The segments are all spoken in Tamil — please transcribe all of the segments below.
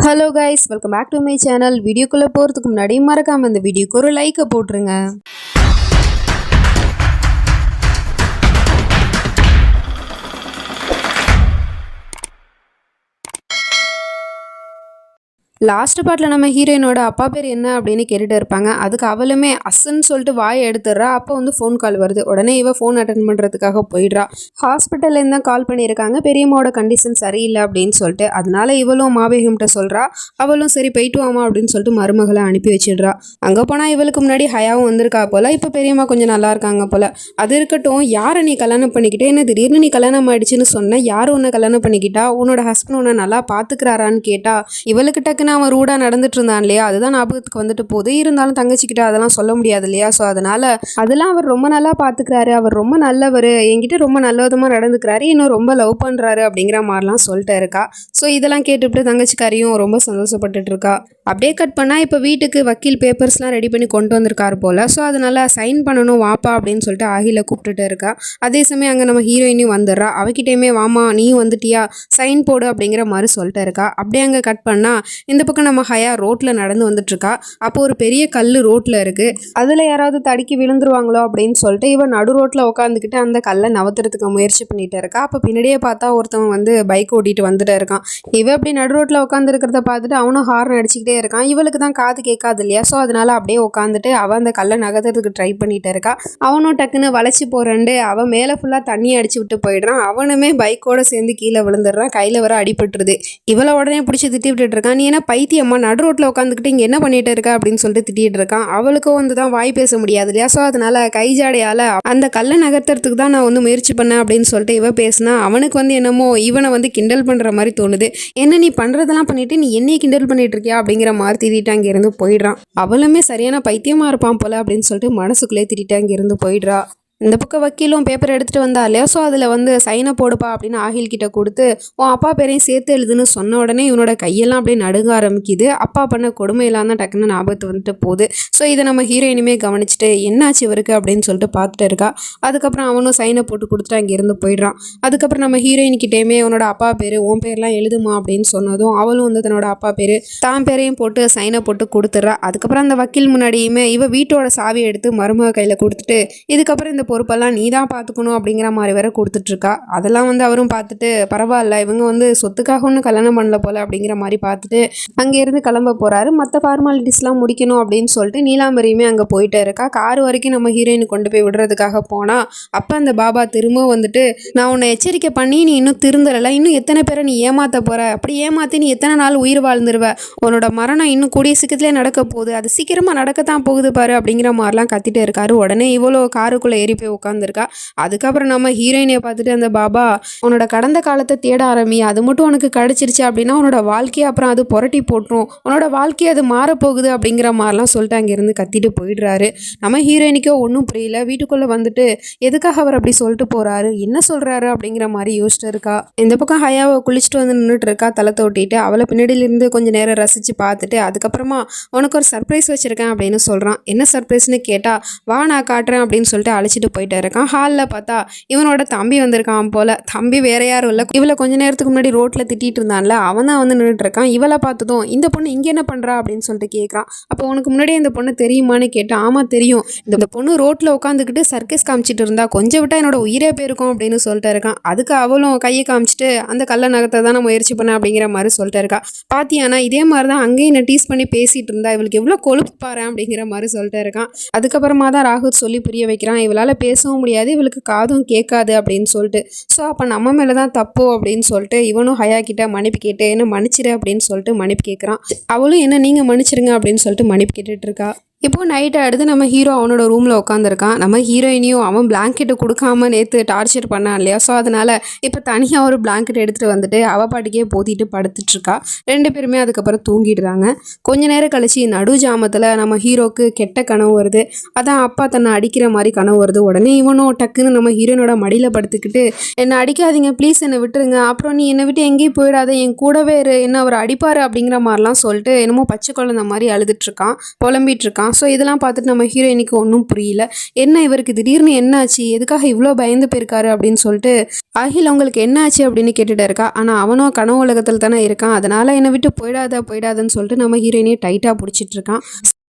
Hello guys, welcome back to my channel. வீடியோக்குள்ளே போகிறதுக்கு முன்னாடி மறக்காமல் இந்த வீடியோக்கு ஒரு லைக்கை போட்டுருங்க. லாஸ்ட் பார்ட்டில் நம்ம ஹீரோயினோட அப்பா பேர் என்ன அப்படின்னு கேட்டுட்டு இருப்பாங்க. அதுக்கு அவளுமே அசன்னு சொல்லிட்டு வாயை எடுத்துடுறா. அப்போ வந்து ஃபோன் கால் வருது. உடனே இவ ஃபோன் அட்டன் பண்ணுறதுக்காக போயிடுறா. ஹாஸ்பிட்டல்லேருந்து தான் கால் பண்ணியிருக்காங்க, பெரியம்மாவோட கண்டிஷன் சரியில்லை அப்படின்னு சொல்லிட்டு. அதனால இவளும் மாபேகம்கிட்ட சொல்கிறா. அவளும் சரி போயிட்டு வாமா அப்படின்னு சொல்லிட்டு மருமகளை அனுப்பி வச்சிடுறா. அங்கே போனால் இவளுக்கு முன்னாடி ஹயாவும் வந்திருக்கா போல். இப்போ பெரியம்மா கொஞ்சம் நல்லா இருக்காங்க போல். அது இருக்கட்டும், யாரை நீ கல்யாணம் பண்ணிக்கிட்டே, என்ன திடீர்னு நீ கல்யாணம் ஆயிடுச்சுன்னு சொன்ன, யார் உன்னை கல்யாணம் பண்ணிக்கிட்டா, உன்னோட ஹஸ்பண்ட் உன்னை நல்லா பார்த்துக்கிறாரான்னு கேட்டா இவளுக்கு டக்குன்னு அவன் ரூடாக நடந்துட்டு இருந்தான் இல்லையா, அதுதான் ஞாபகத்துக்கு வந்துட்டு போகுது. இருந்தாலும் தங்கச்சிக்கிட்ட அதெல்லாம் சொல்ல முடியாது இல்லையா. ஸோ அதெல்லாம் அவர் ரொம்ப நல்லா பார்த்துக்கிறாரு, அவர் ரொம்ப நல்லவர், என்கிட்ட ரொம்ப நல்ல விதமாக நடந்துக்கிறாரு, இன்னும் ரொம்ப லவ் பண்ணுறாரு அப்படிங்கிற மாதிரிலாம் சொல்லிட்டு இருக்கா. ஸோ இதெல்லாம் கேட்டுவிட்டு தங்கச்சிக்காரியும் ரொம்ப சந்தோஷப்பட்டுட்டு இருக்கா. அப்படியே கட் பண்ணால் இப்போ வீட்டுக்கு வக்கீல் பேப்பர்ஸ்லாம் ரெடி பண்ணி கொண்டு வந்திருக்காரு போல். ஸோ அதனால் சைன் பண்ணணும் வாப்பா அப்படின்னு சொல்லிட்டு ஆகில கூப்பிட்டுட்டு இருக்கா. அதே சமயம் அங்கே நம்ம ஹீரோயினையும் வந்துடுறா. அவகிட்டையுமே வாமா நீயும் வந்துட்டியா, சைன் போடு அப்படிங்கிற மாதிரி சொல்லிட்டு இருக்கா. அப்படியே அங்கே கட் பண்ணால் இந்த பக்கம் நம்ம ஹயா ரோட்டில் நடந்து வந்துட்டுருக்கா. அப்போ ஒரு பெரிய கல் ரோட்டில் இருக்குது. அதில் யாராவது தடுக்கி விழுந்துருவாங்களோ அப்படின்னு சொல்லிட்டு இவன் நடு ரோட்டில் உட்காந்துக்கிட்டு அந்த கல்லை நவத்துறதுக்கு முயற்சி பண்ணிகிட்டு இருக்கா. அப்போ பின்னாடியே பார்த்தா ஒருத்தவன் வந்து பைக் ஓட்டிகிட்டு வந்துட்டு இருக்கான். இவன் அப்படி நடு ரோட்டில் உட்காந்துருக்கிறத பார்த்துட்டு அவனும் ஹார்ன் அடிச்சுக்கிட்டே இருக்கான். இவளுக்கு தான் காது கேட்காது இல்லையா. ஸோ அதனால அப்படியே உட்காந்துட்டு அவன் அந்த கல்லை நகர்த்துறதுக்கு ட்ரை பண்ணிகிட்டு இருக்கா. அவனும் டக்குன்னு வளைச்சி போகிறேன்ட்டு அவன் மேலே ஃபுல்லாக தண்ணி அடிச்சு விட்டு போயிடுறான். அவனுமே பைக்கோடு சேர்ந்து கீழே விழுந்துடுறான். கையில் வர அடிபட்டுருது. இவளை உடனே பிடிச்சி திட்டி விட்டுட்டு இருக்கான். நீ என்ன பைத்தியம்மா, நடு ரோட்டில் உட்காந்துக்கிட்டு இங்கே என்ன பண்ணிட்டு இருக்கா அப்படின்னு சொல்லிட்டு திட்டிகிட்டு இருக்கான். அவளுக்கும் வந்து தான் வாய் பேச முடியாது இல்லையா. ஸோ அதனால கைஜாடையால் அந்த கல்லை நகர்த்துறதுக்கு தான் நான் வந்து முயற்சி பண்ணேன் அப்படின்னு சொல்லிட்டு இவ பேசினா அவனுக்கு வந்து என்னமோ இவனை வந்து கிண்டல் பண்ணுற மாதிரி தோணுது. என்ன நீ பண்ணுறதெல்லாம் பண்ணிட்டு நீ என்னையே கிண்டல் பண்ணிட்டு இருக்கியா அப்படிங்கிற மாதிரி திட்டிட்டு அங்கேருந்து போயிடுறான். அவளுமே சரியான பைத்தியமாக இருப்பான் போல அப்படின்னு சொல்லிட்டு மனசுக்குள்ளே திட்டிட்டு அங்கேருந்து போயிடுறா. இந்த பக்கம் வக்கீலும் பேப்பர் எடுத்துகிட்டு வந்தா இல்லையா. ஸோ அதில் வந்து சைனை போடுப்பா அப்படின்னு ஆகில் கிட்ட கொடுத்து உன் அப்பா பேரையும் சேர்த்து எழுதுன்னு சொன்ன உடனே இவனோட கையெல்லாம் அப்படியே நடுங்க ஆரம்பிக்குது. அப்பா பண்ண கொடுமையெல்லாம் தான் டக்குன்னு ஞாபகத்து வந்துட்டு போகுது. ஸோ இதை நம்ம ஹீரோயினுமே கவனிச்சுட்டு என்னாச்சு இவருக்கு அப்படின்னு சொல்லிட்டு பார்த்துட்டு இருக்கா. அதுக்கப்புறம் அவனும் சைனை போட்டு கொடுத்துட்டு அங்கேருந்து போயிடுறான். அதுக்கப்புறம் நம்ம ஹீரோயின்கிட்டேயுமே உன்னோட அப்பா பேர் உன் பேர்லாம் எழுதுமா அப்படின்னு சொன்னதும் அவளும் வந்து தன்னோட அப்பா பேர் தான் பேரையும் போட்டு சைனை போட்டு கொடுத்துட்றா. அதுக்கப்புறம் அந்த வக்கீல் முன்னாடியுமே இவ வீட்டோட சாவியை எடுத்து மருமக கையில் கொடுத்துட்டு இதுக்கப்புறம் இந்த பொறுப்பெல்லாம் நீ தான் பார்த்துக்கணும் அப்படிங்கிற மாதிரி வேற கொடுத்துட்ருக்கா. அதெல்லாம் வந்து அவரும் பார்த்துட்டு பரவாயில்ல, இவங்க வந்து சொத்துக்காக ஒன்றும் கல்யாணம் பண்ணல போல அப்படிங்கிற மாதிரி பார்த்துட்டு அங்கேருந்து கிளம்ப போகிறாரு. மற்ற ஃபார்மாலிட்டிஸ்லாம் முடிக்கணும் அப்படின்னு சொல்லிட்டு நீலாம்பரியுமே அங்கே போயிட்டே இருக்கா. கார் வரைக்கும் நம்ம ஹீரோயினை கொண்டு போய் விடுறதுக்காக போனால் அப்போ அந்த பாபா திரும்ப வந்துட்டு நான் உன்னை எச்சரிக்கை பண்ணி நீ இன்னும் திருந்தலை, இன்னும் எத்தனை பேரை நீ ஏமாற்ற போகிற, அப்படி ஏமாற்றி நீ எத்தனை நாள் உயிர் வாழ்ந்துருவ, உன்னோட மரணம் இன்னும் கூடிய சீக்கிரத்திலே நடக்க போகுது, அது சீக்கிரமாக நடக்கத்தான் போகுது பாரு அப்படிங்கிற மாதிரிலாம் கத்திட்டே இருக்காரு. உடனே இவ்வளோ காருக்குள்ளே ஏறி போய் உட்காந்துருக்கா. அதுக்கப்புறம் நம்ம ஹீரோயினை பார்த்துட்டு அந்த பாபா உன்னோட கடந்த காலத்தை தேட ஆரம்பி, அது மட்டும் உனக்கு கிடைச்சிருச்சு அப்படின்னா உன்னோட வாழ்க்கையை அப்புறம் அது புரட்டி போட்டுரும், உன்னோட வாழ்க்கையை அது மாறப்போகுது அப்படிங்கிற மாதிரிலாம் சொல்லிட்டு அங்கேருந்து கத்திட்டு போயிடுறாரு. நம்ம ஹீரோயினிக்கோ ஒன்றும் புரியல. வீட்டுக்குள்ளே வந்துட்டு எதுக்காக அவர் அப்படி சொல்லிட்டு போகிறாரு, என்ன சொல்கிறாரு அப்படிங்கிற மாதிரி யோசிச்சுட்டு இருக்கா. இந்த பக்கம் ஹயாவை குளிச்சுட்டு வந்து நின்றுட்டு இருக்கா தலை தோட்டிட்டு. அவளை பின்னாடியிலிருந்து கொஞ்சம் நேரம் ரசித்து பார்த்துட்டு அதுக்கப்புறமா உனக்கு ஒரு சர்ப்ரைஸ் வச்சுருக்கேன் அப்படின்னு சொல்கிறான். என்ன சர்ப்ரைஸ்னு கேட்டால் வா நான் காட்டுறேன் அப்படின்னு சொல்லிட்டு அழைச்சிட்டு போயிட்டு இருக்கான். ஹாலில் பார்த்தா இவனோட தம்பி வந்திருக்கான் போல. தம்பி வேற யாரும் இல்லை, இவளை கொஞ்ச நேரத்துக்கு முன்னாடி ரோட்டில் திட்டிட்டு இருந்தான்ல அவன் தான் வந்து நின்றுட்டு இருக்கான். இவளை பார்த்ததும் இந்த பொண்ணு இங்கே என்ன பண்ணுறா அப்படின்னு சொல்லிட்டு கேட்குறான். அப்போ உனக்கு முன்னாடியே இந்த பொண்ணு தெரியுமான்னு கேட்டான். ஆமாம் தெரியும், இந்த பொண்ணு ரோட்டில் உட்காந்துக்கிட்டு சர்க்கஸ் காமிச்சிட்டு இருந்தா, கொஞ்சம் விட்டா என்னோட உயிரே போயிருக்கும் அப்படின்னு சொல்லிட்டு இருக்கான். அதுக்கு அவளும் கையை காமிச்சிட்டு அந்த கள்ள நகத்தை தான் நான் முயற்சி பண்ணேன் அப்படிங்கிற மாதிரி சொல்லிட்டு இருக்கா. பாத்தியானா இதே மாதிரி தான் அங்கேயும் என்ன டீஸ் பண்ணி பேசிட்டு இருந்தா, இவளுக்கு எவ்வளோ கொழுப்பு பாரு அப்படிங்கிற மாதிரி சொல்லிட்டு இருக்கான். அதுக்கப்புறமா தான் ராகுல் சொல்லி புரிய வைக்கிறான், இவளால் பேசவும் முடியாது, இவளுக்கு காதும் கேட்காது அப்படின்னு சொல்லிட்டு. ஸோ அப்போ நம்ம மேலே தான் தப்போ அப்படின்னு சொல்லிட்டு இவனும் ஹயா கிட்ட மன்னிப்பு கேட்டு என்ன மன்னிச்சிரு அப்படின்னு சொல்லிட்டு மன்னிப்பு கேட்குறான். அவளும் என்ன நீங்கள் மன்னிச்சிருங்க அப்படின்னு சொல்லிட்டு மன்னிப்பு கேட்டுட்டு இருக்கா. இப்போ நைட்டு அடுத்து நம்ம ஹீரோ அவனோட ரூமில் உட்காந்துருக்கான். நம்ம ஹீரோயினையும் அவன் பிளாங்கெட்டை கொடுக்காம நேற்று டார்ச்சர் பண்ணான் இல்லையா. ஸோ அதனால் இப்போ தனியாக ஒரு பிளாங்கெட் எடுத்துகிட்டு வந்துட்டு அவள் பாட்டுக்கே போத்திட்டு படுத்துட்ருக்கா. ரெண்டு பேருமே அதுக்கப்புறம் தூங்கிடுறாங்க. கொஞ்ச நேரம் கழிச்சு நடு ஜாமத்தில் நம்ம ஹீரோக்கு கெட்ட கனவு வருது. அதான் அப்பா தன்னை அடிக்கிற மாதிரி கனவு வருது. உடனே இவனும் டக்குன்னு நம்ம ஹீரோயினோட மடியில் படுத்துக்கிட்டு என்னை அடிக்காதீங்க ப்ளீஸ், என்னை விட்டுருங்க, அப்புறம் நீ என்னை விட்டு எங்கேயும் போயிடாத, என் கூடவே இரு, என்ன அவர் அடிப்பார் அப்படிங்கிற மாதிரிலாம் சொல்லிட்டு என்னமோ பச்சை குழந்தை மாதிரி அழுதுட்ருக்கான், புலம்பிகிட்ருக்கான். ஸோ இதெல்லாம் பார்த்துட்டு நம்ம ஹீரோயினுக்கு ஒன்றும் புரியல. என்ன இவருக்கு திடீர்னு என்னாச்சு, எதுக்காக இவ்வளோ பயந்து போயிருக்காரு அப்படின்னு சொல்லிட்டு அகில் உங்களுக்கு என்னாச்சு அப்படின்னு கேட்டுட்டு இருக்கா. ஆனால் அவனும் கனவு உலகத்தில் தானே இருக்கான், அதனால என்னை விட்டு போயிடாதன்னு சொல்லிட்டு நம்ம ஹீரோயினையை டைட்டாக பிடிச்சிட்டு இருக்கான்.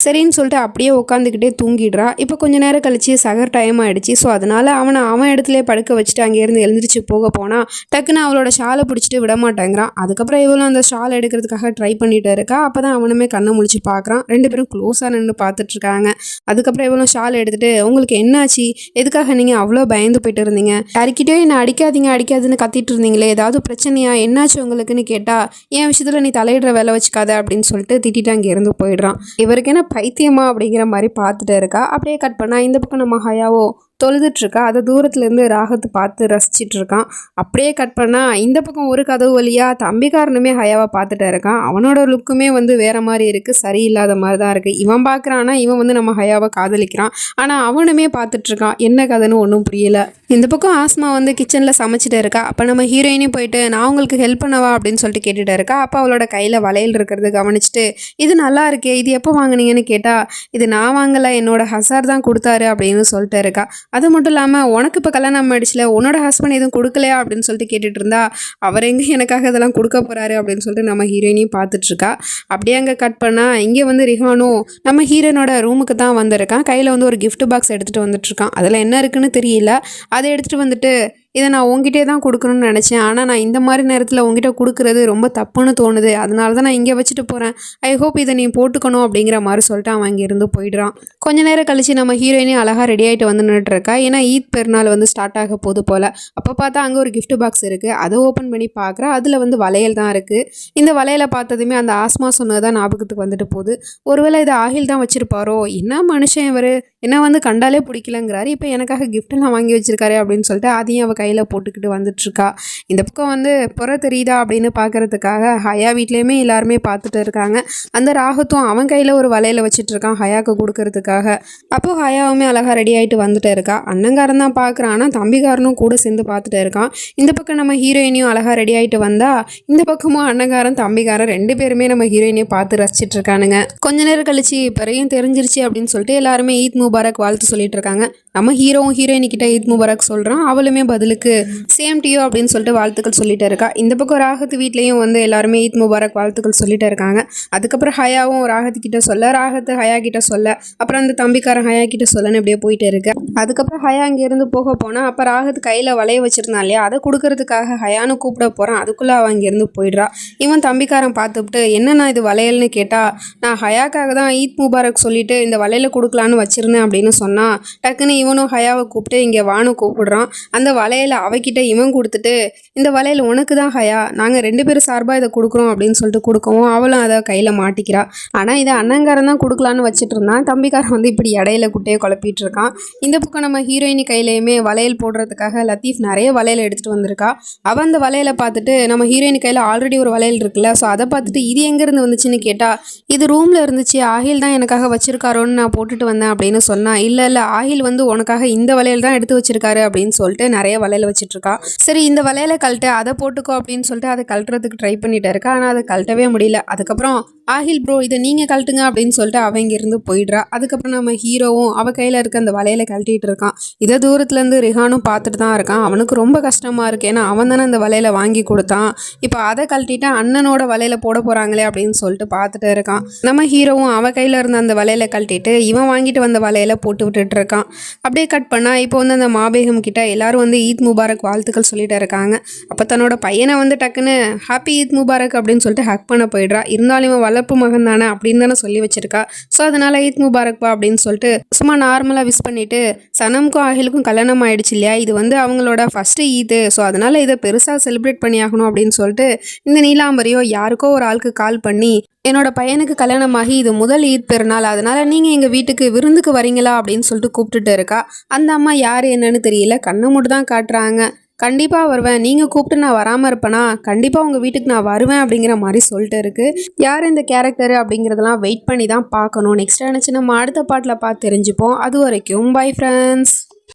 சரின்னு சொல்லிட்டு அப்படியே உட்காந்துக்கிட்டே தூங்கிடுறா. இப்போ கொஞ்ச நேரம் கழிச்சு சகர் டைம் ஆகிடுச்சு. ஸோ அதனால் அவன் இடத்துலேயே படுக்க வச்சுட்டு அங்கேருந்து எழுந்திரிச்சு போனால் டக்குன்னு அவளோட ஷாலை பிடிச்சிட்டு விட மாட்டேங்கிறான். அதுக்கப்புறம் இவளும் அந்த ஷாலை எடுக்கிறதுக்காக ட்ரை பண்ணிட்டு இருக்கா. அப்போ தான் அவனுமே கண்ணை முழிச்சு பார்க்குறான். 2 பேரும் க்ளோஸாக நின்று பார்த்துட்ருக்காங்க. அதுக்கப்புறம் இவளும் ஷாலை எடுத்துகிட்டு உங்களுக்கு என்னாச்சு, எதுக்காக நீங்கள் அவ்வளோ பயந்து போயிட்டு இருந்தீங்க, யாருக்கிட்டே என்னை அடிக்காதுன்னு கத்திட்டு இருந்தீங்களே, ஏதாவது பிரச்சனையா, என்னாச்சு உங்களுக்குன்னு கேட்டால் என் விஷயத்தில் நீ தலையிடுற வேலை வச்சுக்காத அப்படின்னு சொல்லிட்டு திட்டிட்டு அங்கேருந்து போயிடுறான். இவருக்கு என்ன பைத்தியமா அப்படிங்கிற மாதிரி பார்த்துட்டு இருக்கா. அப்படியே கட் பண்ணால் இந்த பக்கம் நம்ம ஹயாவோ தொழுதுட்ருக்கா. அதை தூரத்துலேருந்து ராகத்து பார்த்து ரசிச்சிட்டு இருக்கான். அப்படியே கட் பண்ணால் இந்த பக்கம் ஒரு கதவு வழியாக தம்பிக்காரனுமே ஹயாவை பார்த்துட்டு இருக்கான். அவனோட லுக்குமே வேறு மாதிரி இருக்குது, சரியில்லாத மாதிரி தான் இருக்குது. இவன் பார்க்குறான்னா இவன் நம்ம ஹயாவை காதலிக்கிறான். ஆனால் அவனுமே பார்த்துட்ருக்கான். என்ன கதைன்னு ஒன்றும் புரியல. இந்த பக்கம் ஆஸ்மா கிச்சனில் சமைச்சிட்டு இருக்கா. அப்போ நம்ம ஹீரோயினையும் போயிட்டு நான் உங்களுக்கு ஹெல்ப் பண்ணவா அப்படின்னு சொல்லிட்டு கேட்டுட்டு இருக்கா. அப்போ அவளோட கையில் வளையல் இருக்கிறது கவனிச்சுட்டு இது நல்லா இருக்கே, இது எப்போ வாங்கினீங்கன்னு கேட்டால் இது நான் வாங்கலை, என்னோட ஹசார் தான் கொடுத்தாரு அப்படின்னு சொல்லிட்டு இருக்கா. அது மட்டும் இல்லாமல் உனக்கு இப்போ கல்யாணம் ஆயிடுச்சுல, உன்னோட ஹஸ்பண்ட் எதுவும் கொடுக்கலையா அப்படின்னு சொல்லிட்டு கேட்டுட்டு இருந்தா அவர் எங்கே எனக்காக இதெல்லாம் கொடுக்க போகிறாரு அப்படின்னு சொல்லிட்டு நம்ம ஹீரோயினையும் பார்த்துட்ருக்கா. அப்படியே அங்கே கட் பண்ணால் இங்கே ரிஹானும் நம்ம ஹீரோனோட ரூமுக்கு தான் வந்திருக்கான். கையில் ஒரு கிஃப்ட் பாக்ஸ் எடுத்துகிட்டு வந்துட்டுருக்கான். அதில் என்ன இருக்குன்னு தெரியல. அதை எடுத்துகிட்டு வந்துட்டு இதை நான் உங்ககிட்டே தான் கொடுக்கணும்னு நினச்சேன், ஆனால் நான் இந்த மாதிரி நேரத்தில் உங்ககிட்ட கொடுக்குறது ரொம்ப தப்புன்னு தோணுது, அதனால தான் நான் இங்கே வச்சுட்டு போகிறேன், ஐ ஹோப் இதை நீ போட்டுக்கணும் அப்படிங்கிற மாதிரி சொல்லிட்டு அவன் இங்கேருந்து போயிடுறான். கொஞ்ச நேரம் கழிச்சு நம்ம ஹீரோயினே அழகாக ரெடி ஆகிட்டு வந்து நின்றுட்டுருக்கா. ஏன்னா ஈத் பெருநாள் ஸ்டார்ட் ஆக போது போல். அப்போ பார்த்தா அங்கே ஒரு கிஃப்ட் பாக்ஸ் இருக்குது. அதை ஓப்பன் பண்ணி பார்க்குறா. அதில் வளையல் தான் இருக்குது. இந்த வளையலை பார்த்ததுமே அந்த ஆஸ்மா சொன்னது தான் ஞாபகத்துக்கு வந்துட்டு போகுது. ஒருவேளை இதை ஆகில் தான் வச்சுருப்பாரோ, என்ன மனுஷன் இவர், என்ன கண்டாலே பிடிக்கலங்கிறாரு, இப்போ எனக்காக கிஃப்ட்டெல்லாம் வாங்கி வச்சுருக்காரு அப்படின்னு சொல்லிட்டு அதையும் அவள் கையில் போட்டுக்கிட்டு வந்துட்டுருக்கா. இந்த பக்கம் புற தெரியுதா அப்படின்னு பார்க்கறதுக்காக ஹயா வீட்லேயுமே எல்லாருமே பார்த்துட்டு இருக்காங்க. அந்த ராகத்தும் அவன் கையில் ஒரு வலையில் வச்சுட்டு இருக்கான் ஹயாவுக்கு கொடுக்கறதுக்காக. அப்போது ஹயாவுமே அழகாக ரெடி ஆகிட்டு வந்துட்டு இருக்கா. அண்ணங்காரன் தான் பார்க்குறான், ஆனால் தம்பிக்காரனும் கூட சேர்ந்து பார்த்துட்டு இருக்கான். இந்த பக்கம் நம்ம ஹீரோயினையும் அழகாக ரெடி ஆகிட்டு வந்தா இந்த பக்கமும் அண்ணங்காரன் தம்பிக்காரன் 2 பேருமே நம்ம ஹீரோயினையை பார்த்து ரசிச்சிட்டு இருக்கானுங்க. கொஞ்ச நேரம் கழிச்சு பிறையும் தெரிஞ்சிருச்சு அப்படின்னு சொல்லிட்டு எல்லாருமே ஈத் முபாரக் வாழ்த்து சொல்லிட்டு இருக்காங்க. நம்ம ஹீரோவும் ஹீரோயினிக்கிட்ட ஈத் முபாரக் சொல்கிறான். அவளுமே பதிலுக்கு சேம் டு யூ அப்படின்னு சொல்லிட்டு வாழ்த்துக்கள் சொல்லிட்டு இருக்கா. இந்த பக்கம் ராகத்து வீட்லேயும் எல்லாருமே ஈத் முபாரக் வாழ்த்துக்கள் சொல்லிட்டு இருக்காங்க. அதுக்கப்புறம் ஹயாவும் ராகத்துக்கிட்ட சொல்ல, ராகத்து ஹயா கிட்ட சொல்ல, அப்புறம் அந்த தம்பிக்காரன் ஹயா கிட்ட சொல்லன்னு இப்படியே போயிட்டு இருக்கு. அதுக்கப்புறம் ஹயா அங்கேருந்து போக போனால் அப்போ ராகத்து கையில் வளைய வச்சிருந்தான் இல்லையா, அதை கொடுக்கறதுக்காக ஹயானு கூப்பிட போகிறான். அதுக்குள்ளே அவன் அங்கேருந்து போயிடுறா. இவன் தம்பிக்காரன் பார்த்துவிட்டு என்னன்னா இது வளையல்னு கேட்டால் நான் ஹயாக்காக தான் ஈத் முபாரக் சொல்லிட்டு இந்த வளையல கொடுக்கலான்னு வச்சிருந்தேன் அப்படின்னு சொன்னால் டக்குன்னு இவனும் ஹயாவை கூப்பிட்டு இங்கே வானு கூப்பிடுறான். அந்த வளையலை அவகிட்ட இவன் கொடுத்துட்டு இந்த வளையல் உனக்கு தான் ஹயா, நாங்கள் 2 பேரும் சார்பாக இதை கொடுக்குறோம் அப்படின்னு சொல்லிட்டு கொடுக்கவும் அவளும் அதை கையில் மாட்டிக்கிறா. ஆனால் இதை அண்ணங்காரன் தான் கொடுக்கலான்னு வச்சுட்டு இருந்தான். தம்பிக்காரன் இப்படி இடையில குட்டையை குழப்பிட்டு இருக்கான். இந்த பக்கம் நம்ம ஹீரோயினி கையிலையுமே வளையல் போடுறதுக்காக லத்தீஃப் நிறைய வளையல் எடுத்துகிட்டு வந்திருக்கா. அவன் அந்த வளையலை பார்த்துட்டு நம்ம ஹீரோயினி கையில் ஆல்ரெடி ஒரு வளையல் இருக்குல்ல, ஸோ அதை பார்த்துட்டு இது எங்கேருந்து வந்துச்சுன்னு கேட்டால் இது ரூமில் இருந்துச்சு, ஆகில் தான் எனக்காக வச்சிருக்காரோன்னு நான் போட்டுட்டு வந்தேன் அப்படின்னு சொன்னா. இல்லை ஆகில் உனக்காக இந்த வளையல் தான் எடுத்து வச்சிருக்காரு அப்படின்னு சொல்லிட்டு நிறைய வளையல் வச்சுட்டு இருக்கா. சரி இந்த வளையலை கழட்டு, அதை போட்டுக்கோ அப்படின்னு சொல்லிட்டு அதை கழட்டுறதுக்கு ட்ரை பண்ணிட்டு இருக்கா. ஆனால் அதை கழட்டவே முடியல. அதுக்கப்புறம் ஆகில் ப்ரோ இதை நீங்கள் கழட்டுங்க அப்படின்னு சொல்லிட்டு அவன் இங்கேருந்து போயிடுறா. அதுக்கப்புறம் நம்ம ஹீரோவும் அவள் கையில் இருக்க அந்த வளையலை கழட்டிட்டு இருக்கான். இதை தூரத்துலேருந்து ரிஹானும் பார்த்துட்டு தான் இருக்கான். அவனுக்கு ரொம்ப கஷ்டமாக இருக்கு, ஏன்னா அவன் தானே அந்த வளையலை வாங்கி கொடுத்தான். இப்போ அதை கழட்டிட்டு அண்ணனோட வளையல போட போகிறாங்களே அப்படின்னு சொல்லிட்டு பார்த்துட்டு இருக்கான். நம்ம ஹீரோவும் அவள் கையில் இருந்த அந்த வளையலை கழட்டிட்டு இவன் வாங்கிட்டு வந்த வளையலை போட்டு விட்டுட்டு இருக்கான். அப்படியே கட் பண்ணால் இப்போ அந்த மாபேகம் கிட்ட எல்லாரும் ஈத் முபாரக் வாழ்த்துக்கள் சொல்லிட்டு இருக்காங்க. அப்போ தன்னோட பையனை டக்குன்னு ஹாப்பி ஈத் முபாரக் அப்படின்னு சொல்லிட்டு ஹக் பண்ண போயிடுறா. இருந்தாலும் இவன் வளர்ப்பு மகன் தானே அப்படின்னு தானே சொல்லி வச்சிருக்கா. ஸோ அதனால ஈத் முபாரக்பா அப்படின்னு சொல்லிட்டு சும்மா நார்மலாக விஷ் பண்ணிட்டு சனமுக்கும் ஆகிலுக்கும் கல்யாணம் ஆயிடுச்சு இல்லையா, இது அவங்களோட ஃபர்ஸ்ட் ஈத்து, ஸோ அதனால இதை பெருசாக செலிப்ரேட் பண்ணி ஆகணும் அப்படின்னு சொல்லிட்டு இந்த நீலாம்பரியோ யாருக்கோ ஒரு ஆளுக்கு கால் பண்ணி என்னோட பையனுக்கு கல்யாணமாகி இது முதல் ஈத் பெருநாள், அதனால நீங்கள் எங்கள் வீட்டுக்கு விருந்துக்கு வரீங்களா அப்படின்னு சொல்லிட்டு கூப்பிட்டுட்டு இருக்கா. அந்த அம்மா யார் என்னன்னு தெரியல, கண்ணை மட்டும் தான் காட்டுறாங்க. கண்டிப்பாக வருவேன், நீங்கள் கூப்பிட்டு நான் வராமல் இருப்பேனா, கண்டிப்பாக உங்கள் வீட்டுக்கு நான் வருவேன் அப்படிங்கிற மாதிரி சொல்லிட்டு இருக்கு. யார் இந்த கேரக்டரு அப்படிங்கிறதெல்லாம் வெயிட் பண்ணி தான் பார்க்கணும். நெக்ஸ்ட் நினச்சி நம்ம அடுத்த பாட்டில் பார்த்து தெரிஞ்சுப்போம். அது வரைக்கும் பை ஃப்ரெண்ட்ஸ்.